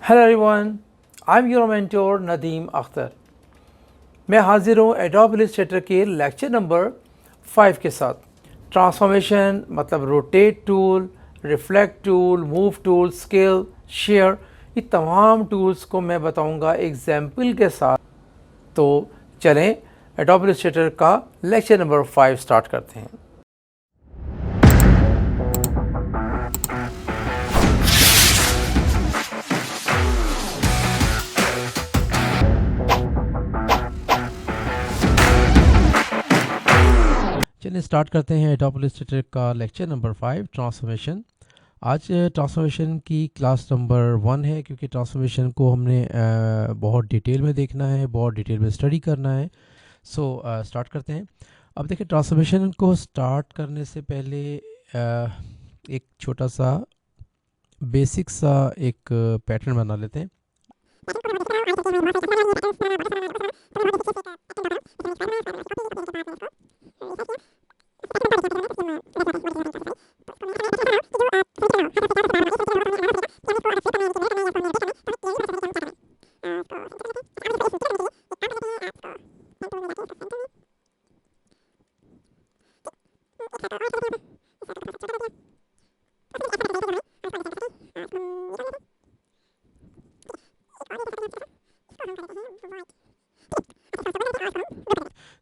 Hello everyone, I am your mentor Nadeem Akhtar. मैं हाजिर हूँ एडोब इलस्ट्रेटर के लेक्चर नंबर 5 के साथ। ट्रांसफॉर्मेशन मतलब rotate tool, reflect tool, move tool, scale, share, ये तमाम टूल्स को मैं बताऊंगा एग्जाम्पल के साथ। तो चलें एडोब इलस्ट्रेटर का लेक्चर नंबर 5 स्टार्ट करते हैं। चलिए स्टार्ट करते हैं एडोब इलस्ट्रेटर का लेक्चर नंबर 5 ट्रांसफॉर्मेशन। आज ट्रांसफॉर्मेशन की क्लास नंबर 1 है, क्योंकि ट्रांसफॉर्मेशन को हमने बहुत डिटेल में देखना है, बहुत डिटेल में स्टडी करना है। सो स्टार्ट करते हैं। अब देखिए, ट्रांसफॉर्मेशन को स्टार्ट करने से पहले एक छोटा सा बेसिक सा एक पैटर्न बना लेते हैं।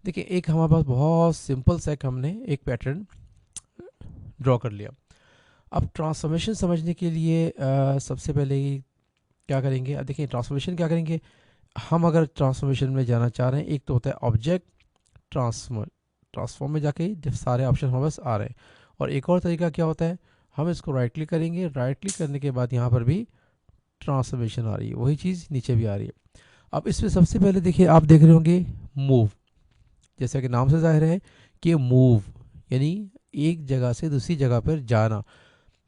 देखिए, एक हमारे पास बहुत सिंपल सा हमने एक पैटर्न ड्रॉ कर लिया। अब ट्रांसफॉर्मेशन समझने के लिए सबसे पहले क्या करेंगे। अब देखिए, ट्रांसफॉर्मेशन क्या करेंगे हम। अगर ट्रांसफॉर्मेशन में जाना चाह रहे हैं, एक तो होता है ऑब्जेक्ट ट्रांसफॉर्म में जाके जब सारे ऑप्शन हमारे पास आ रहे हैं, और एक और तरीका क्या होता है, हम इसको राइट क्लिक करेंगे। राइट क्लिक करने के बाद यहाँ पर भी ट्रांसफॉर्मेशन आ रही है, वही चीज़ नीचे भी आ रही है। अब इसमें सबसे पहले देखिए, आप देख रहे होंगे मूव, जैसा कि नाम से जाहिर है कि मूव यानी एक जगह से दूसरी जगह पर जाना।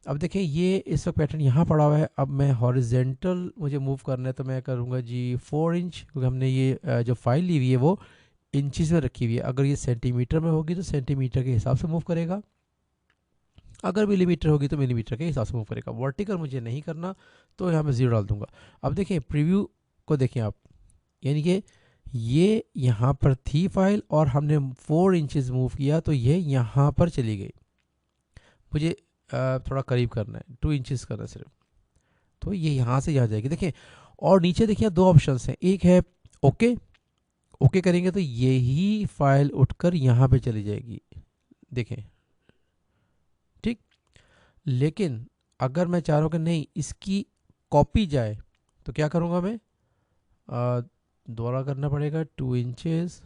अब देखिए, ये इस वक्त पैटर्न यहाँ पड़ा हुआ है। अब मैं हॉरिजेंटल मुझे मूव करना है, तो मैं करूँगा जी 4 इंच, क्योंकि हमने ये जो फाइल ली हुई है वो इंचज़ में रखी हुई है। अगर ये सेंटीमीटर में होगी तो सेंटीमीटर के हिसाब से मूव करेगा, अगर मिलीमीटर होगी तो मिलीमीटर के हिसाब से मूव करेगा। वर्टिकल मुझे नहीं करना, तो यहाँ मैं 0 डाल दूंगा। अब देखिए, प्रीव्यू को देखें आप, यानी कि ये यहाँ पर थी फाइल और हमने 4 इंचेस मूव किया तो ये यहाँ पर चली गई। मुझे थोड़ा करीब करना है, 2 इंचेस करना है सिर्फ, तो ये यहाँ से यहाँ जाएगी। देखिए, और नीचे देखिए दो ऑप्शंस हैं। एक है ओके, ओके करेंगे तो यही फाइल उठकर यहाँ पे चली जाएगी, देखें, ठीक। लेकिन अगर मैं चाह रहा हूँ कि नहीं, इसकी कॉपी जाए, तो क्या करूँगा मैं, दोबारा करना पड़ेगा। 2 इंचेस,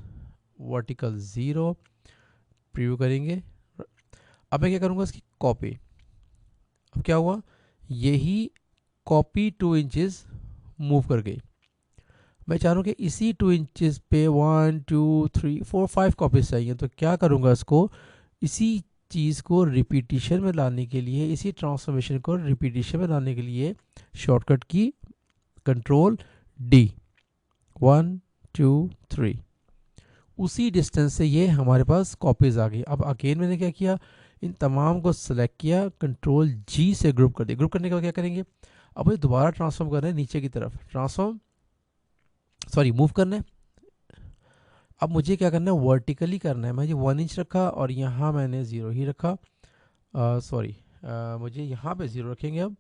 वर्टिकल 0, प्रीव्यू करेंगे। अब मैं क्या करूँगा, इसकी कॉपी। अब क्या हुआ, यही कॉपी 2 इंचेस मूव कर गई। मैं चाह रहा हूँ कि इसी 2 इंचेस पे 1 2 3 4 5 कॉपीज चाहिए, तो क्या करूँगा, इसको इसी चीज़ को रिपीटिशन में लाने के लिए, इसी ट्रांसफॉर्मेशन को रिपीटिशन में लाने के लिए शॉर्टकट की कंट्रोल D, 1 2 3, उसी डिस्टेंस से ये हमारे पास कॉपीज आ गई। अब अगेन मैंने क्या किया, इन तमाम को सेलेक्ट किया, कंट्रोल G से ग्रुप कर दिया। ग्रुप करने के बाद क्या करेंगे, अब ये दोबारा ट्रांसफॉर्म करना है नीचे की तरफ, मूव करना है। अब मुझे क्या करना है, वर्टिकली करना है। मैं ये 1 इंच रखा और यहाँ मैंने 0 ही रखा, मुझे यहाँ पे 0 रखेंगे अब,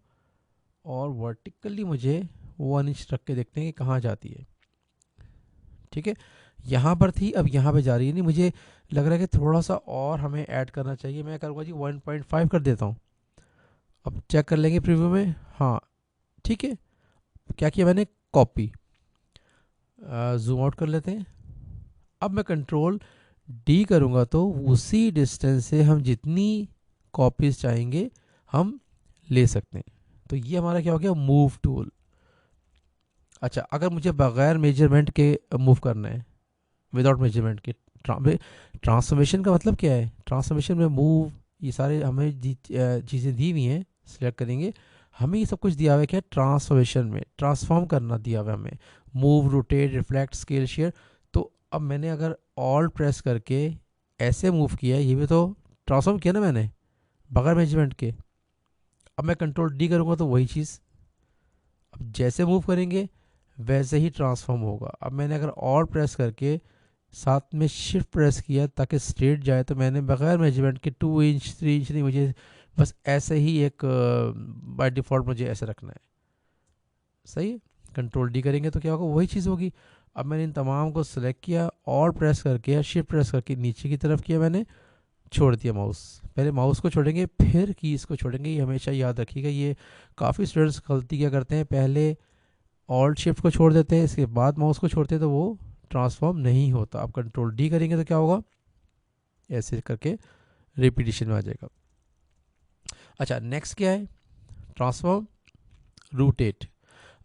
और वर्टिकली मुझे 1 इंच रख के देखते हैं कि कहाँ जाती है। ठीक है, यहाँ पर थी, अब यहाँ पे जा रही है। नहीं, मुझे लग रहा है कि थोड़ा सा और हमें ऐड करना चाहिए। मैं करूँगा जी 1.5 कर देता हूँ। अब चेक कर लेंगे प्रीव्यू में, हाँ ठीक है। क्या किया मैंने, कॉपी, जूम आउट कर लेते हैं। अब मैं कंट्रोल D करूँगा तो उसी डिस्टेंस से हम जितनी कॉपीज चाहेंगे हम ले सकते हैं। तो ये हमारा क्या हो गया, मूव टूल। अच्छा, अगर मुझे बगैर मेजरमेंट के मूव करना है, विदाउट मेजरमेंट के, ट्रांसफॉर्मेशन का मतलब क्या है, ट्रांसफॉर्मेशन में मूव, ये सारे हमें चीज़ें दी हुई हैं, सिलेक्ट करेंगे। हमें ये सब कुछ दिया हुआ है क्या, ट्रांसफॉर्मेशन में ट्रांसफॉर्म करना दिया हुआ है हमें, move, rotate, reflect, scale, share. तो अब मैंने अगर ऑल प्रेस करके ऐसे मूव किया, ये भी तो ट्रांसफॉर्म किया ना मैंने बगैर मेजरमेंट के। अब मैं कंट्रोल D करूँगा तो वही चीज़। अब जैसे मूव करेंगे वैसे ही ट्रांसफॉर्म होगा। अब मैंने अगर और प्रेस करके साथ में शिफ्ट प्रेस किया ताकि स्ट्रेट जाए, तो मैंने बगैर मेजरमेंट के 2 इंच 3 इंच नहीं, मुझे बस ऐसे ही एक बाय डिफ़ॉल्ट मुझे ऐसे रखना है। सही है। कंट्रोल डी करेंगे तो क्या होगा, वही चीज़ होगी। अब मैंने इन तमाम को सिलेक्ट किया और प्रेस करके या शिफ्ट प्रेस करके नीचे की तरफ किया, मैंने छोड़ दिया माउस। पहले माउस को छोड़ेंगे फिर कीज़ को छोड़ेंगे, ये हमेशा याद रखिएगा। ये काफ़ी स्टूडेंट्स गलती क्या करते हैं, पहले ऑल्ट शिफ्ट को छोड़ देते हैं, इसके बाद माउस को छोड़ते हैं, तो वो ट्रांसफॉर्म नहीं होता। आप कंट्रोल डी करेंगे तो क्या होगा, ऐसे करके रिपीटिशन में आ जाएगा। अच्छा, नेक्स्ट क्या है, ट्रांसफॉर्म रोटेट।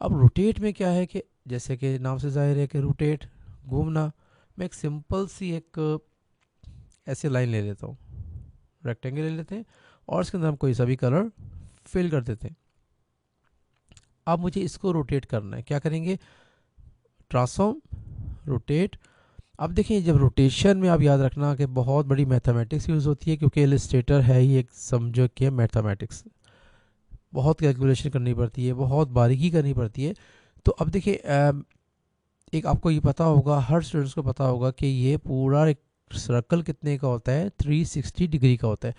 अब रोटेट में क्या है कि जैसे कि नाम से जाहिर है कि रोटेट घूमना। मैं एक सिंपल सी एक ऐसे लाइन ले लेता हूँ, रेक्टेंगल ले लेते हैं और इसके अंदर हम कोई सा भी कलर फिल कर देते हैं। अब मुझे इसको रोटेट करना है, क्या करेंगे, ट्रांसफॉर्म रोटेट। अब देखिए, जब रोटेशन में आप याद रखना कि बहुत बड़ी मैथमेटिक्स यूज़ होती है, क्योंकि इलस्ट्रेटर है ही एक समझो कि मैथमेटिक्स, बहुत कैलकुलेशन करनी पड़ती है, बहुत बारीकी करनी पड़ती है। तो अब देखिए, एक आपको ये पता होगा, हर स्टूडेंट्स को पता होगा कि ये पूरा एक सर्कल कितने का होता है, 360 डिग्री का होता है।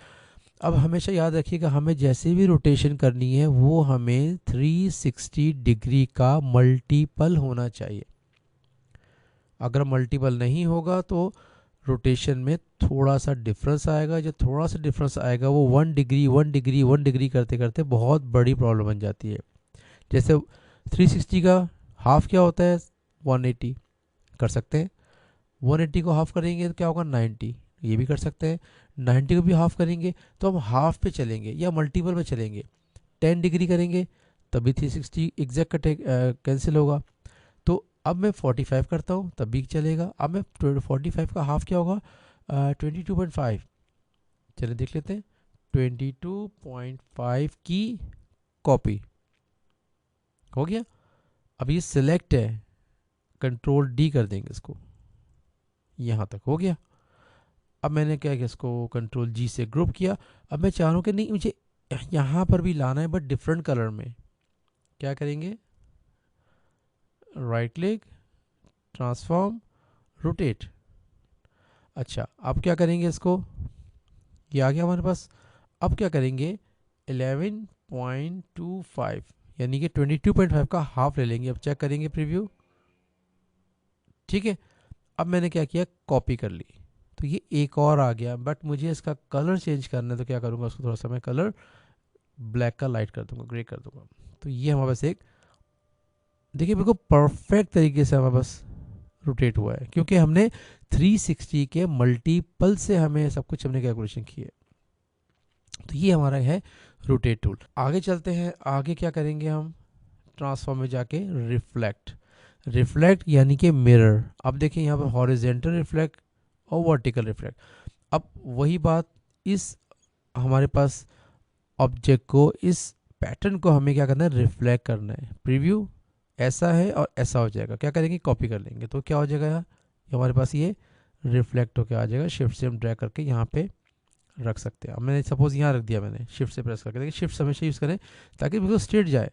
अब हमेशा याद रखिएगा, हमें जैसे भी रोटेशन करनी है वो हमें 360 डिग्री का मल्टीपल होना चाहिए। अगर मल्टीपल नहीं होगा तो रोटेशन में थोड़ा सा डिफरेंस आएगा। जो थोड़ा सा डिफरेंस आएगा वो 1 डिग्री 1 डिग्री 1 डिग्री करते करते बहुत बड़ी प्रॉब्लम बन जाती है। जैसे 360 का हाफ क्या होता है, 180 कर सकते हैं। 180 को हाफ करेंगे तो क्या होगा, 90, ये भी कर सकते हैं। 90 को भी हाफ करेंगे तो हम हाफ पे चलेंगे या मल्टीपल पे चलेंगे। 10 डिग्री करेंगे तभी 360 एग्जैक्ट कटे कैंसिल होगा। तो अब मैं 45 करता हूँ तब भी चलेगा। अब मैं 45 का हाफ क्या होगा, 22.5। चलिए देख लेते हैं, 22.5 की कॉपी हो गया। अब ये सिलेक्ट है, कंट्रोल डी कर देंगे इसको, यहाँ तक हो गया। अब मैंने क्या किया, इसको कंट्रोल जी से ग्रुप किया। अब मैं चाह रहा हूँ कि नहीं, मुझे यहाँ पर भी लाना है बट डिफरेंट कलर में। क्या करेंगे, राइट क्लिक, ट्रांसफॉर्म रोटेट। अच्छा, अब क्या करेंगे, इसको, ये आ गया हमारे पास। अब क्या करेंगे, 11.25 यानी कि 22.5 का हाफ ले लेंगे। अब चेक करेंगे प्रीव्यू, ठीक है। अब मैंने क्या किया, कॉपी कर ली, तो ये एक और आ गया। बट मुझे इसका कलर चेंज करना है, तो क्या करूँगा, उसको थोड़ा सा मैं कलर ब्लैक का लाइट कर दूंगा, ग्रे कर दूंगा। तो ये हमारे पास एक, देखिए बिल्कुल परफेक्ट तरीके से हमारे पास रोटेट हुआ है, क्योंकि हमने 360 के मल्टीपल से हमें सब कुछ हमने कैलकुलेशन की है। तो ये हमारा है रोटेट टूल। आगे चलते हैं, आगे क्या करेंगे हम, ट्रांसफॉर्म में जाके रिफ्लेक्ट। रिफ्लेक्ट यानी कि मिरर। अब देखिए यहाँ पर हॉरिजेंटल रिफ्लेक्ट और वर्टिकल रिफ्लेक्ट। अब वही बात, इस हमारे पास ऑब्जेक्ट को, इस पैटर्न को हमें क्या करना है, रिफ्लेक्ट करना है। प्रीव्यू ऐसा है और ऐसा हो जाएगा, क्या करेंगे, कॉपी कर लेंगे, तो क्या हो जाएगा, ये हमारे पास ये रिफ्लेक्ट होकर आ जाएगा। शिफ्ट से हम ड्रैग करके यहाँ पे रख सकते हैं। अब मैंने सपोज यहाँ रख दिया, मैंने शिफ्ट से प्रेस करके, देखिए शिफ्ट हमेशा यूज़ करें ताकि बिल्कुल स्ट्रेट जाए।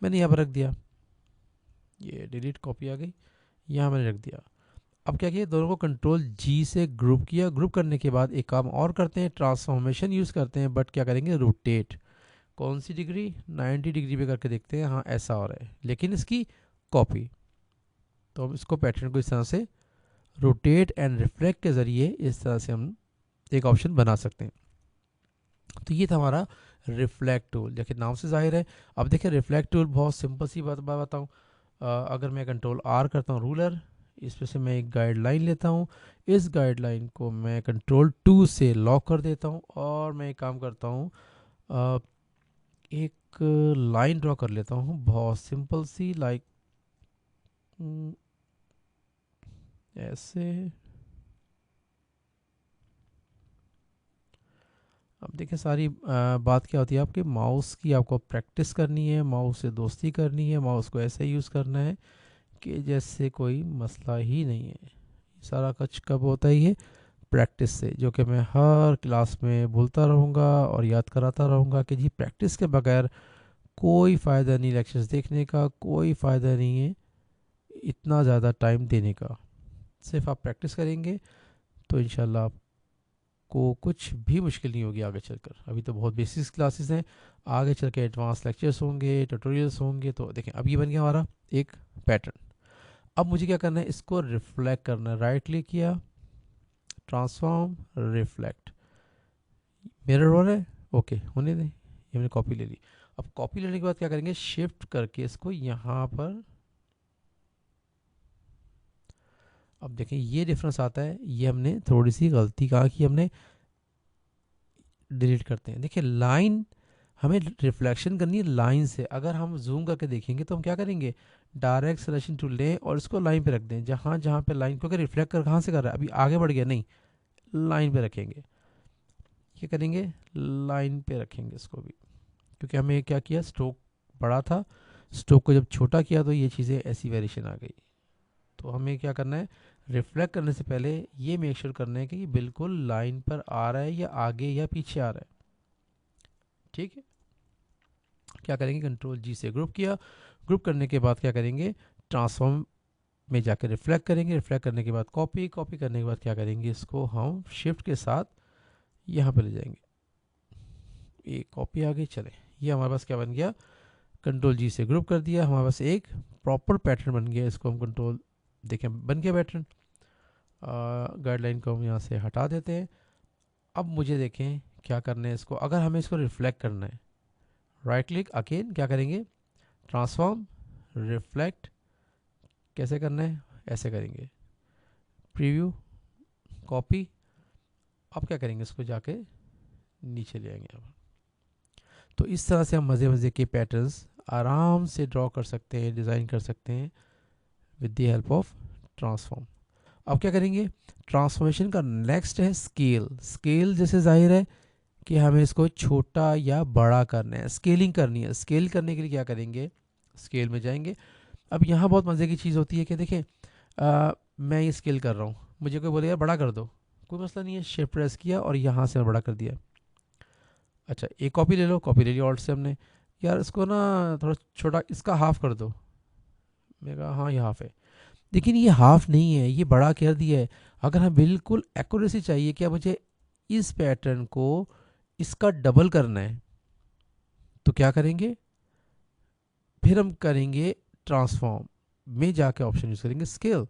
मैंने यहाँ पर रख दिया, ये डिलीट कॉपी आ गई, यहाँ मैंने रख दिया। अब क्या किया, दोनों को कंट्रोल जी से ग्रुप किया। ग्रुप करने के बाद एक काम और करते हैं, ट्रांसफॉर्मेशन यूज़ करते हैं, बट क्या करेंगे, रोटेट। कौन सी डिग्री, 90 डिग्री पे करके देखते हैं, हाँ ऐसा हो रहा है, लेकिन इसकी कॉपी। तो हम इसको पैटर्न को इस तरह से रोटेट एंड रिफ्लेक्ट के ज़रिए इस तरह से हम एक ऑप्शन बना सकते हैं। तो ये था हमारा रिफ्लेक्ट टूल, देखिए नाम से जाहिर है। अब देखिए रिफ्लेक्ट टूल बहुत सिंपल सी बात बताऊँ, अगर मैं कंट्रोल आर करता हूँ रूलर, इस पे से मैं एक गाइडलाइन लेता हूँ, इस गाइडलाइन को मैं कंट्रोल 2 से लॉक कर देता हूँ और मैं एक काम करता हूँ, एक लाइन ड्रॉ कर लेता हूँ बहुत सिंपल सी, लाइक ऐसे। अब देखिए सारी बात क्या होती है, आपके माउस की आपको प्रैक्टिस करनी है, माउस से दोस्ती करनी है, माउस को ऐसे यूज़ करना है कि जैसे कोई मसला ही नहीं है। सारा कुछ कब होता है, ये प्रैक्टिस से, जो कि मैं हर क्लास में बोलता रहूँगा और याद कराता रहूँगा कि जी प्रैक्टिस के बगैर कोई फ़ायदा नहीं लेक्चर्स देखने का, कोई फ़ायदा नहीं है इतना ज़्यादा टाइम देने का। सिर्फ आप प्रैक्टिस करेंगे तो इंशाल्लाह आपको कुछ भी मुश्किल नहीं होगी आगे चलकर। अभी तो बहुत बेसिक्स क्लासेस हैं, आगे चल के एडवांस लेक्चर्स होंगे, ट्यूटोरियल्स होंगे। तो देखें अब ये बन गया हमारा एक पैटर्न। अब मुझे क्या करना है, इसको रिफ्लेक्ट करना है। राइट क्लिक किया, ट्रांसफॉर्म, रिफ्लेक्ट, मिरर हो रहा है, ओके होने दें। ये मैंने कॉपी ले ली। अब कॉपी लेने के बाद क्या करेंगे, शिफ्ट करके इसको यहाँ पर, अब देखें ये डिफरेंस आता है। ये हमने थोड़ी सी गलती कहा कि हमने डिलीट करते हैं। देखिए लाइन, हमें रिफ्लेक्शन करनी है लाइन से। अगर हम जूम करके देखेंगे तो हम क्या करेंगे, डायरेक्ट सिलेक्शन टूल लें और इसको लाइन पे रख दें, जहाँ जहाँ पे लाइन, क्योंकि रिफ्लेक्ट कर कहाँ से कर रहा है, अभी आगे बढ़ गया नहीं, लाइन पे रखेंगे। क्या करेंगे, लाइन पे रखेंगे इसको भी, क्योंकि हमें क्या किया, स्ट्रोक बड़ा था, स्ट्रोक को जब छोटा किया तो ये चीज़ें ऐसी वेरिएशन आ गई। तो हमें क्या करना है, रिफ्लेक्ट करने से पहले ये मेक श्योर करना है कि ये बिल्कुल लाइन पर आ रहा है या आगे या पीछे आ रहा है। ठीक है, क्या करेंगे, कंट्रोल जी से ग्रुप किया। ग्रुप करने के बाद क्या करेंगे, ट्रांसफॉर्म में जाकर रिफ्लेक्ट करेंगे। रिफ्लेक्ट करने के बाद कॉपी, कॉपी करने के बाद क्या करेंगे, इसको हम शिफ्ट के साथ यहाँ पे ले जाएंगे। एक कॉपी आ गई, चले ये हमारे पास क्या बन गया, कंट्रोल जी से ग्रुप कर दिया, हमारे पास एक प्रॉपर पैटर्न बन गया। इसको हम कंट्रोल, देखें बन गया पैटर्न। गाइडलाइन को हम यहाँ से हटा देते हैं। अब मुझे देखें क्या करना है इसको, अगर हमें इसको रिफ्लेक्ट करना है, राइट क्लिक अगेन, क्या करेंगे, ट्रांसफॉर्म, रिफ्लेक्ट, कैसे करना है, ऐसे करेंगे, प्रीव्यू, कॉपी। अब क्या करेंगे, इसको जाके नीचे ले आएंगे। अब तो इस तरह से हम मज़े मज़े के पैटर्न्स आराम से ड्रॉ कर सकते हैं, डिज़ाइन कर सकते हैं with the help of transform. अब क्या करेंगे, ट्रांसफॉर्मेशन का नेक्स्ट है स्केल। स्केल जैसे जाहिर है कि हमें इसको छोटा या बड़ा करना है, स्केलिंग करनी है। स्केल करने के लिए क्या करेंगे, स्केल में जाएंगे। अब यहाँ बहुत मज़े की चीज़ होती है कि देखें मैं ये स्केल कर रहा हूँ, मुझे कोई बोले यार बड़ा कर दो, कोई मसला नहीं है, शिफ्ट प्रेस किया और यहाँ से मैं बड़ा कर दिया। अच्छा एक कॉपी ले लो, कॉपी ले लिया ऑल्ट से हमने, यार इसको ना थोड़ा छोटा, इसका हाफ कर दो। मैं कहा हाँ ये हाफ है, लेकिन ये हाफ नहीं है, ये बड़ा कर दिया है। अगर हम बिल्कुल एक्यूरेसी चाहिए, क्या मुझे इस पैटर्न को इसका डबल करना है, तो क्या करेंगे, फिर हम करेंगे ट्रांसफॉर्म में जाके ऑप्शन यूज़ करेंगे स्केल।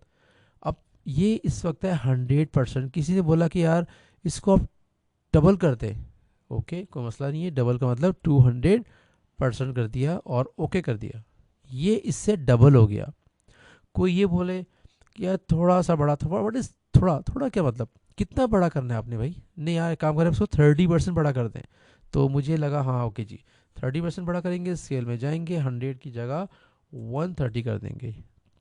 अब ये इस वक्त है 100%। किसी ने बोला कि यार इसको आप डबल कर दें, ओके कोई मसला नहीं है, डबल का मतलब 200% कर दिया और ओके कर दिया, ये इससे डबल हो गया। कोई ये बोले कि यार थोड़ा सा बड़ा, थोड़ा व्हाट इज थोड़ा, थोड़ा क्या मतलब, कितना बड़ा करना है आपने भाई, नहीं यार एक काम करें उसको 30% बड़ा कर दें। तो मुझे लगा हाँ ओके जी 30% बड़ा करेंगे, स्केल में जाएंगे, 100 की जगह 130 कर देंगे।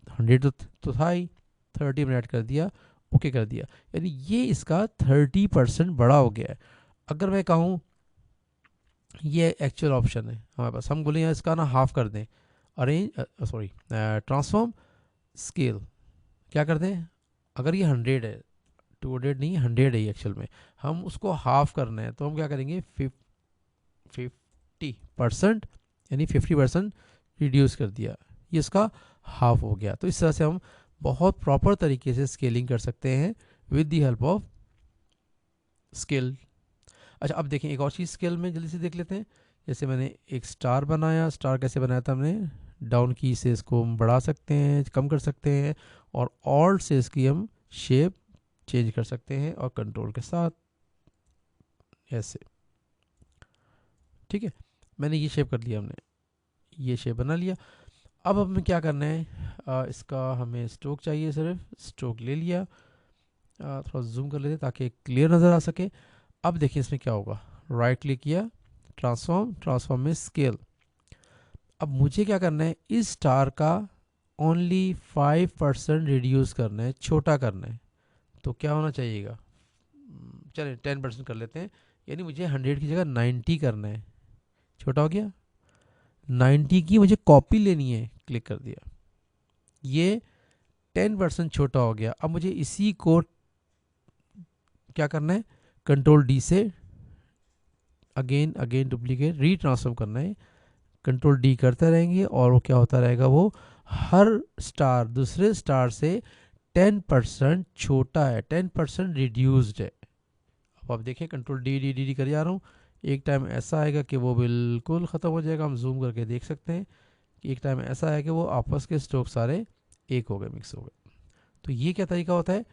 100 तो था ही, 30 में ऐड कर दिया, ओके कर दिया, यानी ये इसका 30% बड़ा हो गया है। अगर मैं कहूँ, ये एक्चुअल ऑप्शन है हमारे पास, हम बोले यार इसका ना हाफ कर दें, अरेंज सॉरी ट्रांसफॉर्म स्केल, क्या कर दें, अगर ये 100 है, 200 नहीं 100 है ये एक्चुअल में, हम उसको हाफ करना है, तो हम क्या करेंगे 50%, यानी 50% रिड्यूस कर दिया, ये इसका हाफ हो गया। तो इस तरह से हम बहुत प्रॉपर तरीके से स्केलिंग कर सकते हैं with the help of scale. अच्छा अब देखें एक और चीज़ स्केल में जल्दी से देख लेते हैं। जैसे मैंने एक स्टार बनाया, स्टार कैसे बनाया था हमने, डाउन की से इसको हम बढ़ा सकते हैं, कम कर सकते हैं, और ऑल्ट से इसकी हम शेप चेंज कर सकते हैं, और कंट्रोल के साथ ऐसे, ठीक है, मैंने ये शेप कर लिया, हमने ये शेप बना लिया। अब हमें क्या करना है, इसका हमें स्ट्रोक चाहिए, सिर्फ स्ट्रोक ले लिया, थोड़ा जूम कर लेते ताकि क्लियर नज़र आ सके। अब देखिए इसमें क्या होगा, राइट क्लिक किया, ट्रांसफॉर्म, ट्रांसफॉर्म में स्केल। अब मुझे क्या करना है, इस स्टार का ओनली 5% रिड्यूस करना है, छोटा करना है। तो क्या होना चाहिएगा, चलिए 10% कर लेते हैं, यानी मुझे 100 की जगह 90 करना है, छोटा हो गया। 90 की मुझे कॉपी लेनी है, क्लिक कर दिया, ये 10% छोटा हो गया। अब मुझे इसी को क्या करना है, कंट्रोल डी से अगेन डुप्लीकेट रीट्रांसफॉर्म करना है, कंट्रोल डी करते रहेंगे और वो क्या होता रहेगा, वो हर स्टार दूसरे स्टार से 10% छोटा है, 10% रिड्यूस्ड है। अब आप देखिए control D D D D कर जा रहा हूँ, एक टाइम ऐसा आएगा कि वो बिल्कुल ख़त्म हो जाएगा, हम जूम करके देख सकते हैं कि एक टाइम ऐसा है कि वो आपस के स्ट्रोक सारे एक हो गए, मिक्स हो गए। तो ये क्या तरीका होता है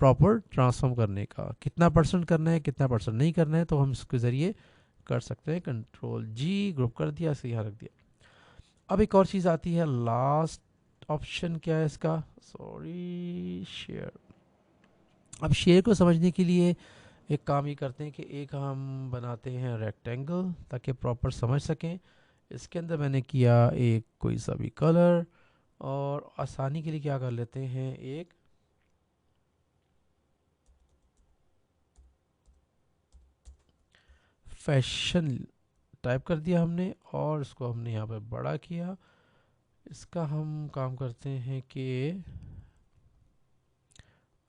प्रॉपर ट्रांसफॉर्म करने का, कितना परसेंट करना है कितना परसेंट नहीं करना है, तो हम इसके ज़रिए कर सकते हैं। कंट्रोल जी ग्रुप कर दिया, इसे यहाँ रख दिया। अब एक और चीज़ आती है, लास्ट ऑप्शन क्या है इसका, सॉरी, शेयर। अब शेयर को समझने के लिए एक काम ये करते हैं कि एक हम बनाते हैं रेक्टेंगल ताकि प्रॉपर समझ सकें। इसके अंदर मैंने किया एक कोई सा भी कलर, और आसानी के लिए क्या कर लेते हैं, एक फैशन टाइप कर दिया हमने, और इसको हमने यहाँ पे बड़ा किया। इसका हम काम करते हैं कि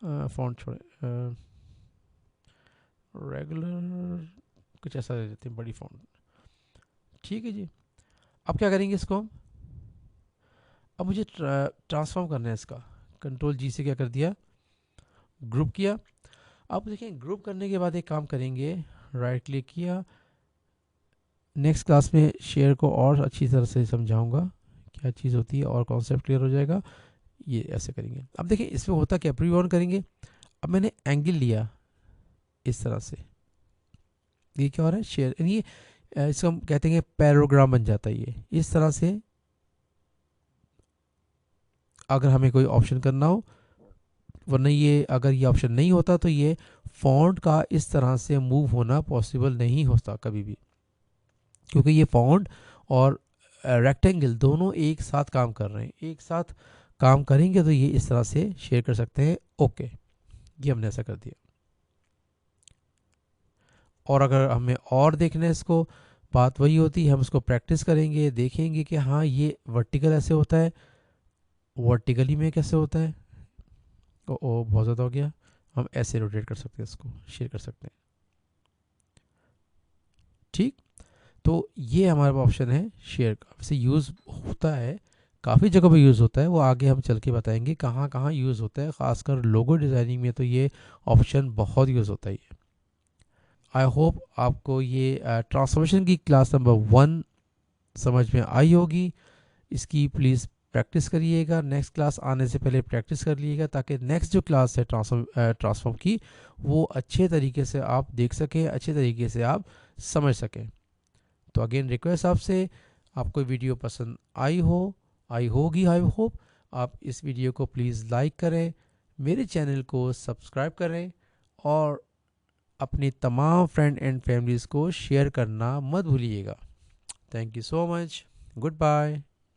फॉन्ट छोड़े, रेगुलर कुछ ऐसा दे देते हैं, बड़ी फॉन्ट। ठीक है जी। अब क्या करेंगे इसको हम, अब मुझे ट्रांसफॉर्म करना है इसका। कंट्रोल जी से क्या कर दिया, ग्रुप किया। अब देखें ग्रुप करने के बाद एक काम करेंगे, राइट क्लिक किया। नेक्स्ट क्लास में शेयर को और अच्छी तरह से समझाऊंगा क्या चीज़ होती है और कॉन्सेप्ट क्लियर हो जाएगा। ये ऐसे करेंगे। अब देखिए इसमें होता क्या, प्रीव्यू ऑन करेंगे। अब मैंने एंगल लिया इस तरह से, ये क्या हो रहा है, शेयर, ये इसको हम कहते हैं पैराग्राम बन जाता है। ये इस तरह से अगर हमें कोई ऑप्शन करना हो, वरना ये अगर ये ऑप्शन नहीं होता तो ये फॉन्ट का इस तरह से मूव होना पॉसिबल नहीं होता कभी भी, क्योंकि ये फॉन्ट और रेक्टेंगल दोनों एक साथ काम कर रहे हैं। एक साथ काम करेंगे तो ये इस तरह से शेयर कर सकते हैं। ओके, ये हमने ऐसा कर दिया। और अगर हमें और देखना है इसको, बात वही होती है, हम इसको प्रैक्टिस करेंगे, देखेंगे कि हाँ ये वर्टिकल ऐसे होता है, वर्टिकली में कैसे होता है। ओ बहुत ज़्यादा हो गया, हम ऐसे रोटेट कर सकते हैं, इसको शेयर कर सकते हैं। ठीक, तो ये हमारा ऑप्शन है शेयर का। वैसे यूज़ होता है, काफ़ी जगह पे यूज़ होता है, वो आगे हम चल के बताएंगे कहाँ कहाँ यूज़ होता है। ख़ासकर लोगो डिज़ाइनिंग में तो ये ऑप्शन बहुत यूज़ होता है। आई होप आपको ये ट्रांसफॉर्मेशन की क्लास नंबर 1 समझ में आई होगी। इसकी प्लीज़ प्रैक्टिस करिएगा, नेक्स्ट क्लास आने से पहले प्रैक्टिस कर लीजिएगा, ताकि नेक्स्ट जो क्लास है ट्रांसफॉर्म की, वो अच्छे तरीके से आप देख सकें, अच्छे तरीके से आप समझ सकें। तो अगेन रिक्वेस्ट आपसे, आपको वीडियो पसंद आई होगी, आई होप आप इस वीडियो को प्लीज़ लाइक करें, मेरे चैनल को सब्सक्राइब करें, और अपनी तमाम फ्रेंड एंड फैमिलीज़ को शेयर करना मत भूलिएगा। Thank you so much, good bye.